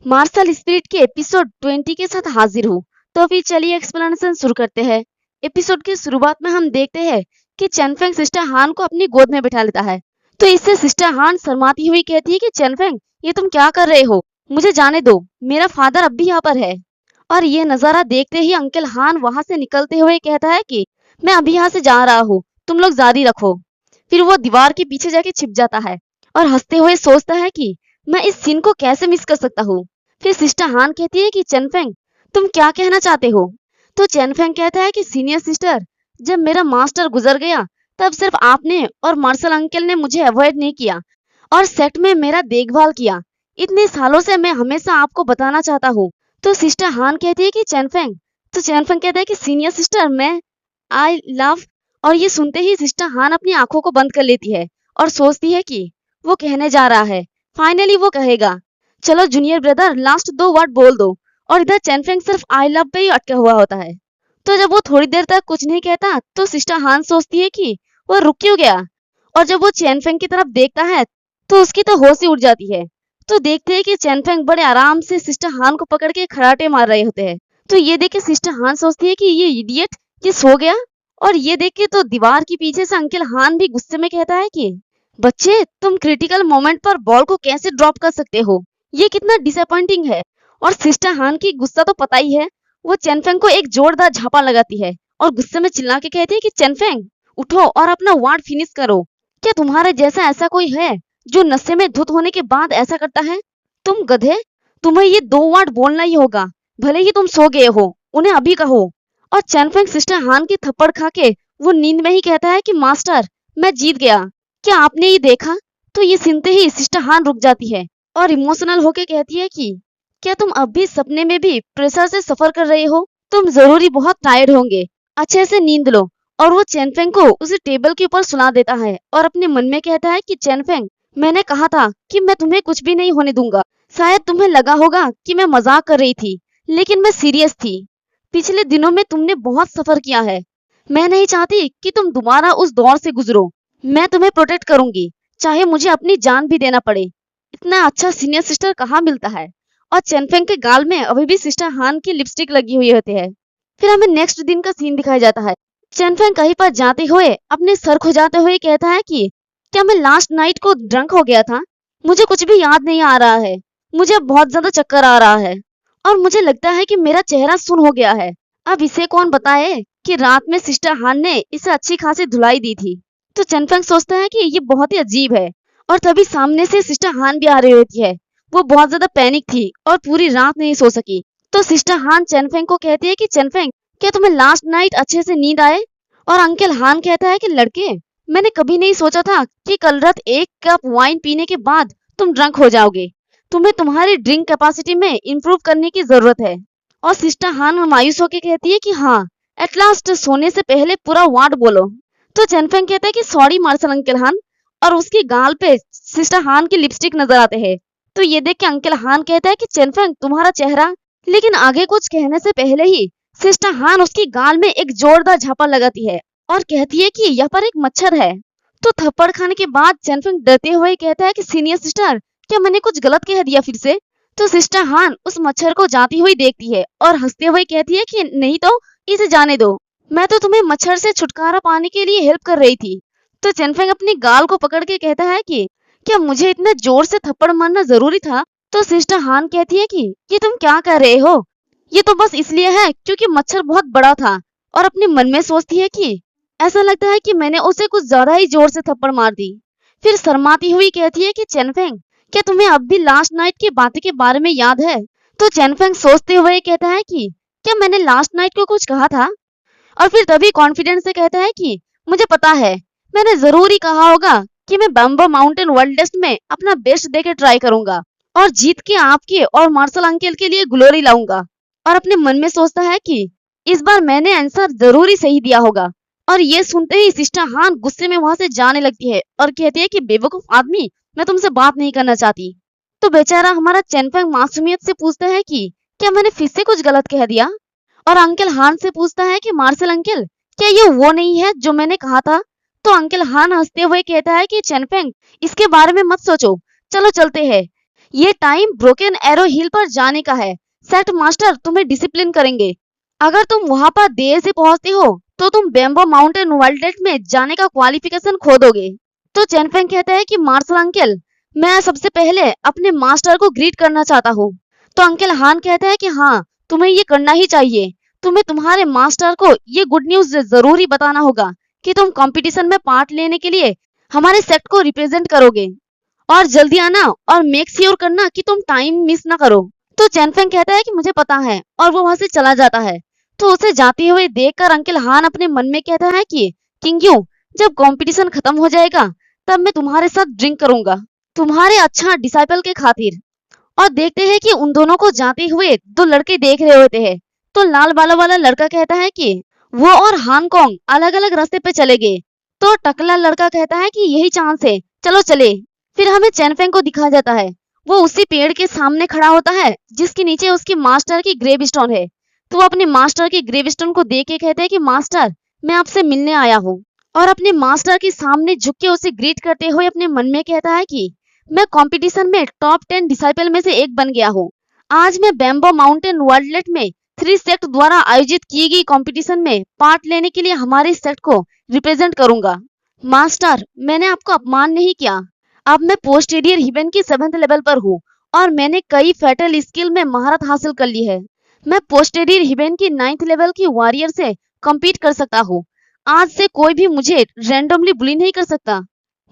Martial spirit के episode 20 के साथ हाजिर हूँ। तो फिर चलिए एक्सप्लेनेशन शुरू करते हैं। एपिसोड की शुरुआत में हम देखते हैं कि चेनफेंग सिस्टर हान को अपनी गोद में बिठा लेता है। तो इससे सिस्टर हान शर्माती हुई कहती है कि चेनफेंग, ये तुम क्या कर रहे हो? मुझे जाने दो, मेरा फादर अब भी यहाँ पर है। और ये नजारा देखते ही अंकल हान वहां से निकलते हुए कहता है कि मैं अभी यहाँ से जा रहा हूँ, तुम लोग जारी रखो। फिर वो दीवार के पीछे जाके छिप जाता है और हंसते हुए सोचता है कि मैं इस सीन को कैसे मिस कर सकता हूँ। फिर सिस्टर हान कहती है कि चेनफेंग, तुम क्या कहना चाहते हो? तो चेनफेंग कहता है कि सीनियर सिस्टर, जब मेरा मास्टर गुजर गया तब सिर्फ आपने और मार्शल अंकल ने मुझे अवॉइड नहीं किया और सेट में मेरा देखभाल किया। इतने सालों से मैं हमेशा आपको बताना चाहता हूँ। तो सिस्टर हान कहती है कि चेनफेंग, तो चेनफेंग कहता है कि सीनियर सिस्टर, मैं आई लव। और ये सुनते ही सिस्टर हान अपनी आंखों को बंद कर लेती है और सोचती है कि वो कहने जा रहा है। फाइनली वो कहेगा, चलो जूनियर ब्रदर, लास्ट 2 वर्ड बोल दो। और इधर चेनफेंग सिर्फ आई लव पे ही अटका हुआ होता है। तो जब वो थोड़ी देर तक कुछ नहीं कहता तो सिस्टर हान सोचती है कि वो रुक क्यों गया। और जब वो चेनफेंग की तरफ देखता है तो उसकी तो होश ही उड़ जाती है। तो देखते हैं कि चेनफेंग बड़े आराम से सिस्टर हान को पकड़ के खराटे मार रहे होते हैं। तो ये देख के सिस्टर हान सोचती है कि ये इडियट, ये सो गया। और ये देख के तो दीवार के पीछे से अंकल हान भी गुस्से में कहता है कि बच्चे, तुम क्रिटिकल मोमेंट पर बॉल को कैसे ड्रॉप कर सकते हो? ये कितना डिसअपॉइंटिंग है। और सिस्टर हान की गुस्सा तो पता ही है। वो चेनफेंग को एक जोरदार झापा लगाती है और गुस्से में चिल्ला के कहती है कि चेनफेंग, उठो और अपना वार्ड फिनिश करो। क्या तुम्हारे जैसा ऐसा कोई है जो नशे में धुत होने के बाद ऐसा करता है? तुम गधे, तुम्हें ये 2 वर्ड बोलना ही होगा, भले ही तुम सो गए हो, उन्हें अभी कहो। और चेनफेंग सिस्टर हान की थप्पड़ खा के वो नींद में ही कहता है कि मास्टर, मैं जीत गया, क्या आपने ये देखा? तो ये सुनते ही सिस्टर हान रुक जाती है और इमोशनल होके कहती है कि क्या तुम अब भी सपने में भी प्रेशर से सफर कर रहे हो? तुम जरूरी बहुत टायर्ड होंगे, अच्छे से नींद लो। और वो चेनफेंग को उसे टेबल के ऊपर सुला देता है और अपने मन में कहता है कि चेनफेंग, मैंने कहा था कि मैं तुम्हें कुछ भी नहीं होने दूंगा। शायद तुम्हें लगा होगा कि मैं मजाक कर रही थी, लेकिन मैं सीरियस थी। पिछले दिनों में तुमने बहुत सफर किया है। मैं नहीं चाहती कि तुम दोबारा उस दौर से गुजरो। मैं तुम्हें प्रोटेक्ट करूंगी, चाहे मुझे अपनी जान भी देना पड़े। इतना अच्छा सीनियर सिस्टर कहाँ मिलता है। और चेनफेंग के गाल में अभी भी सिस्टर हान की लिपस्टिक लगी हुई होती है। फिर हमें नेक्स्ट दिन का सीन दिखाया जाता है। चेनफेंग कहीं पर जाते हुए अपने सर खुजाते हुए कहता है कि क्या मैं लास्ट नाइट को ड्रंक हो गया था? मुझे कुछ भी याद नहीं आ रहा है। मुझे अब बहुत ज्यादा चक्कर आ रहा है और मुझे लगता है कि मेरा चेहरा सुन हो गया है। अब इसे कौन बताए कि रात में सिस्टर हान ने इसे अच्छी खासी धुलाई दी थी। तो चेनफेंग सोचता है कि ये बहुत ही अजीब है। और तभी सामने से सिस्टर हान भी आ रही होती है। वो बहुत ज्यादा पैनिक थी और पूरी रात नहीं सो सकी। तो सिस्टर हान चेनफेंग को कहती है कि चेनफेंग, क्या तुम्हें लास्ट नाइट अच्छे से नींद आए? और अंकल हान कहता है कि लड़के, मैंने कभी नहीं सोचा था कि कल रात 1 कप वाइन पीने के बाद तुम ड्रंक हो जाओगे। तुम्हें तुम्हारी ड्रिंक कैपेसिटी में इंप्रूव करने की जरूरत है। और सिस्टर हान मायूस होकर कहती है कि हाँ, एट लास्ट सोने से पहले पूरा वर्ड बोलो। तो चेनफेंग कहता है कि सॉरी मार्शल अंकल हान। और उसके गाल पे सिस्टर हान की लिपस्टिक नजर आते हैं। तो ये देख के अंकल हान कहता है कि चेनफेंग, तुम्हारा चेहरा। लेकिन आगे कुछ कहने से पहले ही सिस्टर हान उसकी गाल में एक जोरदार झापड़ लगाती है और कहती है कि यहाँ पर एक मच्छर है। तो थप्पड़ खाने के बाद चेनफेंग डरते हुए कहता है कि सीनियर सिस्टर, क्या मैंने कुछ गलत कह दिया फिर से? तो सिस्टर हान उस मच्छर को जाती हुई देखती है और हंसते हुए कहती है कि नहीं तो इसे जाने दो, मैं तो तुम्हें मच्छर से छुटकारा पाने के लिए हेल्प कर रही थी। तो चेनफेंग अपनी गाल को पकड़ के कहता है कि क्या मुझे इतने जोर से थप्पड़ मारना जरूरी था? तो सिस्टर हान कहती है कि ये तुम क्या कर रहे हो? ये तो बस इसलिए है क्योंकि मच्छर बहुत बड़ा था। और अपने मन में सोचती है कि ऐसा लगता है कि मैंने उसे कुछ ज्यादा ही जोर से थप्पड़ मार दी। फिर शर्माती हुई कहती है कि चेनफेंग, क्या तुम्हें अब भी लास्ट नाइट की बातें के बारे में याद है? तो चेनफेंग सोचते हुए कहता है कि क्या मैंने लास्ट नाइट को कुछ कहा था? और फिर तभी कॉन्फिडेंस से कहता है कि मुझे पता है, मैंने जरूर ही कहा होगा कि मैं बम्बो माउंटेन वर्ल्ड टेस्ट में अपना बेस्ट देके ट्राई करूंगा और जीत के आपके और मार्शल अंकल के लिए ग्लोरी लाऊंगा। और अपने मन में सोचता है कि इस बार मैंने आंसर जरूर ही सही दिया होगा। और ये सुनते ही सिस्टर हान गुस्से में वहां से जाने लगती है और कहती है कि बेवकूफ आदमी, मैं तुमसे बात नहीं करना चाहती। तो बेचारा हमारा चेनफेंग मासूमियत से पूछता है कि क्या मैंने फिर से कुछ गलत कह दिया? और अंकल हान से पूछता है कि मार्शल अंकल, क्या ये वो नहीं है जो मैंने कहा था? तो अंकल हान हंसते हुए कहता है कि चेनफेंग, इसके बारे में मत सोचो, चलो चलते हैं। ये टाइम ब्रोकन एरो हिल पर जाने का है। सेट मास्टर तुम्हें डिसिप्लिन करेंगे। अगर तुम वहां पर देर से पहुंचते हो तो तुम बेम्बो माउंटेन वाइल्डलाइफ में जाने का क्वालिफिकेशन खो दोगे। तो चैनफेंग कहता है कि मार्शल अंकल, मैं सबसे पहले अपने मास्टर को ग्रीट करना चाहता हूँ। तो अंकल हान कहता है कि हाँ, तुम्हें ये करना ही चाहिए। तुम्हें तुम्हारे मास्टर को ये गुड न्यूज जरूर ही बताना होगा कि तुम कंपटीशन में पार्ट लेने के लिए हमारे सेक्ट को रिप्रेजेंट करोगे। और जल्दी आना और मेक श्योर करना कि तुम टाइम मिस ना करो। तो चैनफेंग कहता है कि मुझे पता है, और वो वहां से चला जाता है। तो उसे जाते हुए देखकर अंकल हान अपने मन में कहता है कि किंग्यू, जब कंपटीशन खत्म हो जाएगा तब मैं तुम्हारे साथ ड्रिंक करूंगा, तुम्हारे अच्छा डिसाइपल के खातिर। और देखते हैं कि उन दोनों को जाते हुए दो लड़के देख रहे होते हैं। तो लाल बालों वाला लड़का कहता है कि वो और हांगकांग अलग अलग रास्ते पे चले गए। तो टकला लड़का कहता है कि यही चांस है, चलो चले। फिर हमें चैनफेंग को दिखाया जाता है। वो उसी पेड़ के सामने खड़ा होता है जिसके नीचे उसकी मास्टर की ग्रेव स्टोन है। तो वो अपने मास्टर की ग्रेव स्टोन को देख के कहते हैं कि मास्टर, मैं आपसे मिलने आया हूँ। और अपने मास्टर के सामने झुक के उसे ग्रीट करते हुए अपने मन में कहता है कि मैं कंपटीशन में टॉप 10 डिसाइपल में से एक बन गया हूँ। आज मैं बेम्बो माउंटेन वाइल्डलाइफ में 3 सेक्ट द्वारा आयोजित की गई कंपटीशन में पार्ट लेने के लिए हमारे सेक्ट को रिप्रेजेंट करूंगा। मास्टर, मैंने आपको अपमान नहीं किया। अब मैं पोस्टेरियर हिबन की 7th लेवल पर हूँ और मैंने कई फैटल स्किल में महारत हासिल कर ली है। मैं पोस्टेरियर हिबन की 9th लेवल की वॉरियर से compete कर सकता हूँ। आज से कोई भी मुझे रैंडमली बुली नहीं कर सकता।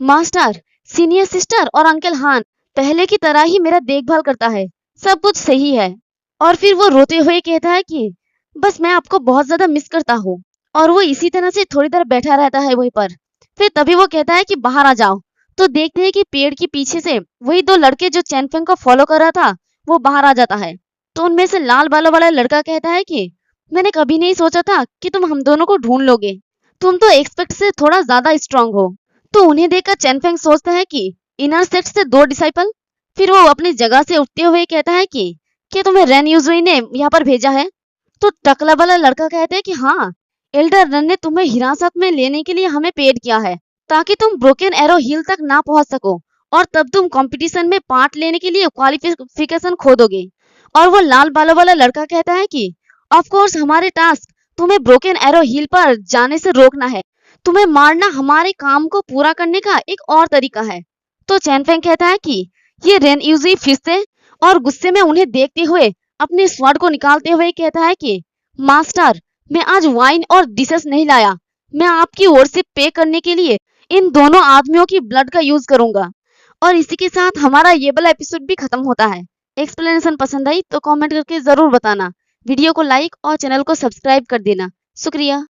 मास्टर, सीनियर सिस्टर और अंकल हान पहले की तरह ही मेरा देखभाल करता है, सब कुछ सही है। और फिर वो रोते हुए कहता है कि बस मैं आपको बहुत ज्यादा मिस करता हूँ। और वो इसी तरह से थोड़ी देर बैठा रहता है वहीं पर। फिर तभी वो कहता है कि बाहर आ जाओ। तो देखते हैं कि पेड़ के पीछे से वही दो लड़के जो चैनफेंग को फॉलो कर रहा था वो बाहर आ जाता है। तो उनमें से लाल बालों वाला लड़का कहता है कि मैंने कभी नहीं सोचा था कि तुम हम दोनों को ढूंढ लोगे। तुम तो एक्सपेक्ट से थोड़ा ज्यादा स्ट्रांग हो। तो उन्हें देखकर चैनफेंग सोचता है कि इनर सेक्ट से 2 डिसाइपल। फिर वो अपनी जगह से उठते हुए कहता है कि क्या तुम्हें रेन यूजुई ने यहाँ पर भेजा है? तो टकला वाला लड़का कहता है कि हाँ, एल्डर रन ने तुम्हें हिरासत में लेने के लिए हमें पेड किया है ताकि तुम ब्रोकन एरो हिल तक ना पहुंच सको और तब तुम कंपटीशन में पार्ट लेने के लिए क्वालिफिकेशन खो दोगे। और वो लाल बालों वाला लड़का कहता है कि ऑफ कोर्स हमारे टास्क तुम्हें ब्रोकन एरो हिल पर जाने से रोकना है। तुम्हें मारना हमारे काम को पूरा करने का एक और तरीका है। तो चैनफेंग कहता है कि ये रेन यूजी फिर से, और गुस्से में उन्हें देखते हुए अपने स्वॉर्ड को निकालते हुए कहता है कि मास्टर, मैं आज वाइन और डिशेस नहीं लाया। मैं आपकी ओर से पे करने के लिए इन दोनों आदमियों की ब्लड का यूज करूंगा। और इसी के साथ हमारा ये वाला एपिसोड भी खत्म होता है। एक्सप्लेनेशन पसंद आई तो कमेंट करके जरूर बताना। वीडियो को लाइक और चैनल को सब्सक्राइब कर देना। शुक्रिया।